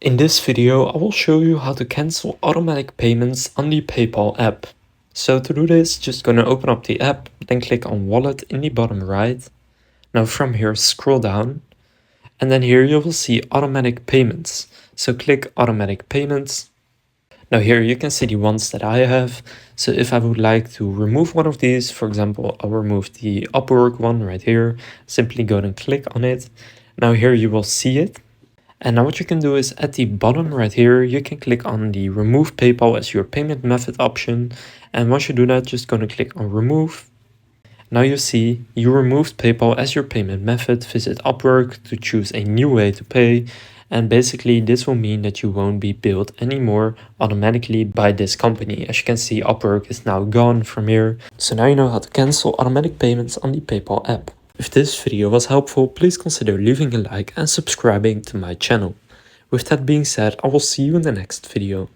In this video, I will show you how to cancel automatic payments on the PayPal app. So to do this, just gonna open up the app, then click on Wallet in the bottom right. Now from here, scroll down, and then here you will see automatic payments. So click automatic payments. Now here you can see the ones that I have. So if I would like to remove one of these, for example, I'll remove the Upwork one right here. Simply go and click on it. Now here you will see it. And now what you can do is at the bottom right here, you can click on the remove PayPal as your payment method option. And once you do that, just gonna click on remove. Now you see you removed PayPal as your payment method. Visit Upwork to choose a new way to pay. And basically this will mean that you won't be billed anymore automatically by this company. As you can see, Upwork is now gone from here. So now you know how to cancel automatic payments on the PayPal app. If this video was helpful, please consider leaving a like and subscribing to my channel. With that being said, I will see you in the next video.